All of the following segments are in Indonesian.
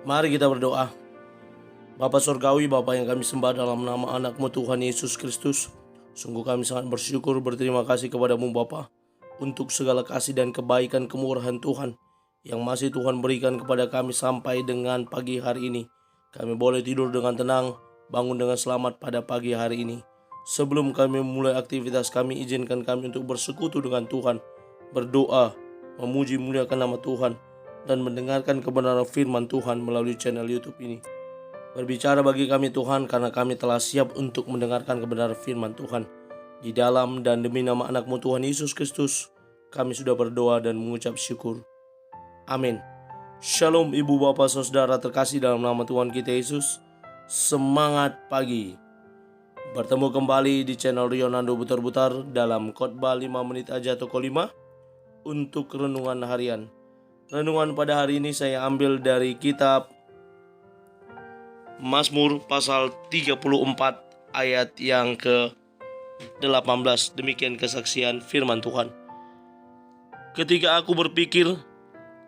Mari kita berdoa. Bapa Surgawi, Bapa yang kami sembah dalam nama anak-Mu Tuhan Yesus Kristus, sungguh kami sangat bersyukur, berterima kasih kepadamu Bapa untuk segala kasih dan kebaikan kemurahan Tuhan yang masih Tuhan berikan kepada kami sampai dengan pagi hari ini. Kami boleh tidur dengan tenang, bangun dengan selamat pada pagi hari ini. Sebelum kami memulai aktivitas kami, izinkan kami untuk bersekutu dengan Tuhan, berdoa, memuji muliakan nama Tuhan, dan mendengarkan kebenaran firman Tuhan melalui channel YouTube ini. Berbicara bagi kami Tuhan, karena kami telah siap untuk mendengarkan kebenaran firman Tuhan. Di dalam dan demi nama anak-Mu Tuhan Yesus Kristus, kami sudah berdoa dan mengucap syukur. Amin. Shalom ibu bapak saudara terkasih dalam nama Tuhan kita Yesus. Semangat pagi. Bertemu kembali di channel Rionando Butar-Butar dalam khotbah 5 menit aja toko 5 untuk renungan harian. Renungan pada hari ini saya ambil dari kitab Mazmur pasal 34 ayat yang ke-18. Demikian kesaksian firman Tuhan. Ketika aku berpikir,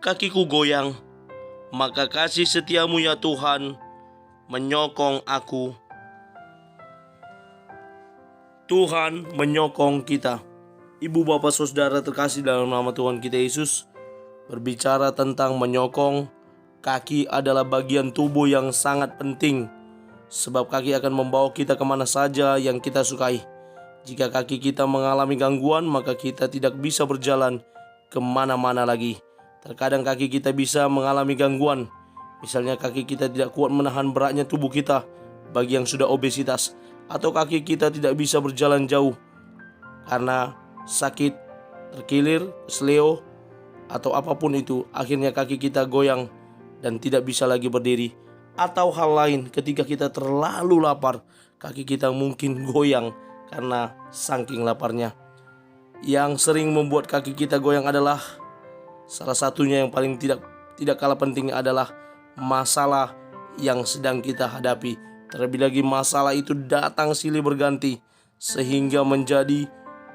kakiku goyang, maka kasih setiamu ya Tuhan menyokong aku. Tuhan menyokong kita. Ibu bapak saudara terkasih dalam nama Tuhan kita Yesus, berbicara tentang menyokong. Kaki adalah bagian tubuh yang sangat penting, sebab kaki akan membawa kita kemana saja yang kita sukai. Jika kaki kita mengalami gangguan, maka kita tidak bisa berjalan kemana-mana lagi. Terkadang kaki kita bisa mengalami gangguan. Misalnya kaki kita tidak kuat menahan beratnya tubuh kita bagi yang sudah obesitas, atau kaki kita tidak bisa berjalan jauh karena sakit, terkilir, kesleo, atau apapun itu. Akhirnya kaki kita goyang dan tidak bisa lagi berdiri. Atau hal lain, ketika kita terlalu lapar, kaki kita mungkin goyang karena saking laparnya. Yang sering membuat kaki kita goyang adalah, salah satunya yang paling tidak kalah penting adalah masalah yang sedang kita hadapi. Terlebih lagi masalah itu datang silih berganti, sehingga menjadi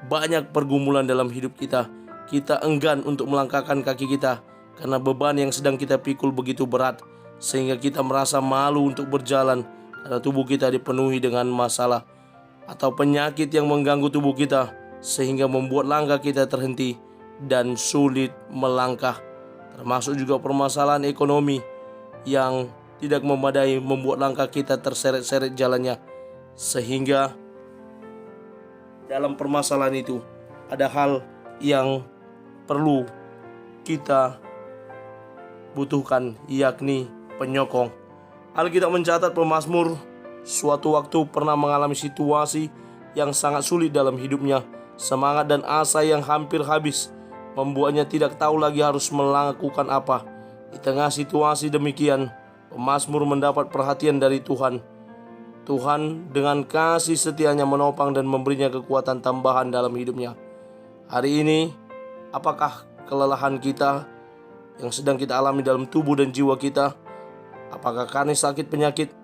banyak pergumulan dalam hidup kita. Kita enggan untuk melangkahkan kaki kita karena beban yang sedang kita pikul begitu berat, sehingga kita merasa malu untuk berjalan karena tubuh kita dipenuhi dengan masalah atau penyakit yang mengganggu tubuh kita, sehingga membuat langkah kita terhenti dan sulit melangkah. Termasuk juga permasalahan ekonomi yang tidak memadai membuat langkah kita terseret-seret jalannya, sehingga dalam permasalahan itu ada hal yang perlu kita butuhkan, yakni penyokong. Alkitab mencatat pemazmur suatu waktu pernah mengalami situasi yang sangat sulit dalam hidupnya. Semangat dan asa yang hampir habis membuatnya tidak tahu lagi harus melakukan apa. Di tengah situasi demikian, pemazmur mendapat perhatian dari Tuhan. Tuhan dengan kasih setianya menopang dan memberinya kekuatan tambahan dalam hidupnya. Hari ini, apakah kelelahan kita yang sedang kita alami dalam tubuh dan jiwa kita? Apakah karena sakit penyakit?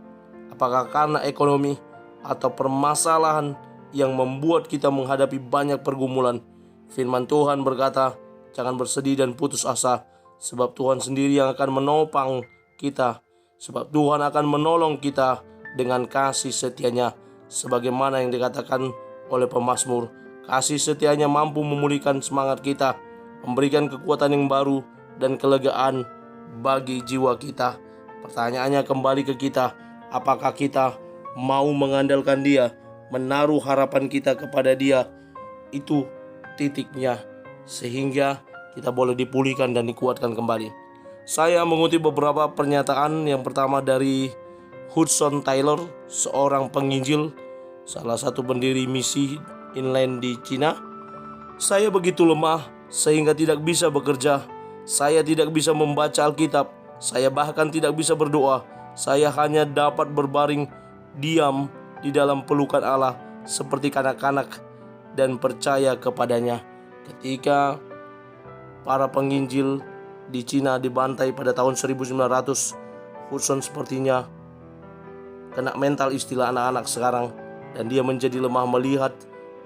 Apakah karena ekonomi? Atau permasalahan yang membuat kita menghadapi banyak pergumulan? Firman Tuhan berkata, jangan bersedih dan putus asa, sebab Tuhan sendiri yang akan menopang kita. Sebab Tuhan akan menolong kita dengan kasih setianya. Sebagaimana yang dikatakan oleh pemazmur, kasih setianya mampu memulihkan semangat kita, memberikan kekuatan yang baru dan kelegaan bagi jiwa kita. Pertanyaannya kembali ke kita, apakah kita mau mengandalkan Dia, menaruh harapan kita kepada Dia? Itu titiknya, sehingga kita boleh dipulihkan dan dikuatkan kembali. Saya mengutip beberapa pernyataan. Yang pertama dari Hudson Taylor, seorang penginjil, salah satu pendiri misi inland di Cina. Saya begitu lemah sehingga tidak bisa bekerja. Saya tidak bisa membaca Alkitab. Saya bahkan tidak bisa berdoa. Saya hanya dapat berbaring diam di dalam pelukan Allah seperti kanak-kanak dan percaya kepadanya. Ketika para penginjil di Cina dibantai pada tahun 1900, Hudson sepertinya kena mental istilah anak-anak sekarang, dan dia menjadi lemah melihat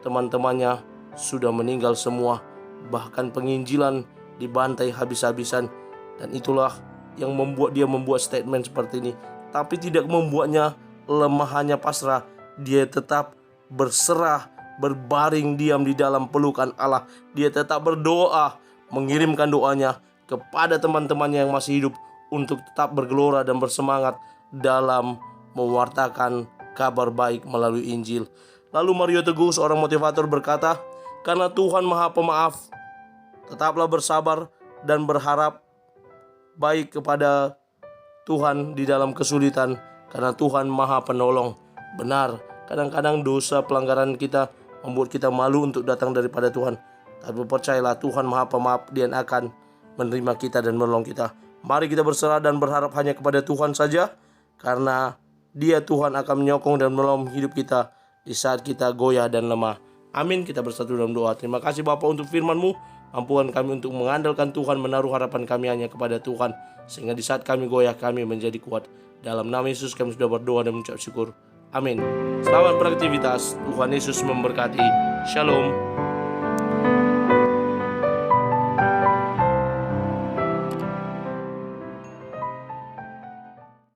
teman-temannya sudah meninggal semua. Bahkan penginjilan dibantai habis-habisan. Dan itulah yang membuat dia membuat statement seperti ini. Tapi tidak membuatnya lemah, hanya pasrah. Dia tetap berserah, berbaring diam di dalam pelukan Allah. Dia tetap berdoa, mengirimkan doanya kepada teman-temannya yang masih hidup untuk tetap bergelora dan bersemangat dalam mewartakan kabar baik melalui Injil. Lalu Mario Teguh, seorang motivator, berkata, "Karena Tuhan Maha Pemaaf, tetaplah bersabar dan berharap baik kepada Tuhan di dalam kesulitan, karena Tuhan Maha Penolong." Benar, kadang-kadang dosa pelanggaran kita membuat kita malu untuk datang daripada Tuhan. Tapi percayalah, Tuhan Maha Pemaaf, Dia akan menerima kita dan menolong kita. Mari kita berserah dan berharap hanya kepada Tuhan saja, karena Dia Tuhan akan menyokong dan menolong hidup kita di saat kita goyah dan lemah. Amin. Kita bersatu dalam doa. Terima kasih Bapa untuk firman-Mu. Mampukan kami untuk mengandalkan Tuhan, menaruh harapan kami hanya kepada Tuhan, sehingga di saat kami goyah, kami menjadi kuat. Dalam nama Yesus kami sudah berdoa dan mengucap syukur. Amin. Selamat beraktivitas. Tuhan Yesus memberkati. Shalom.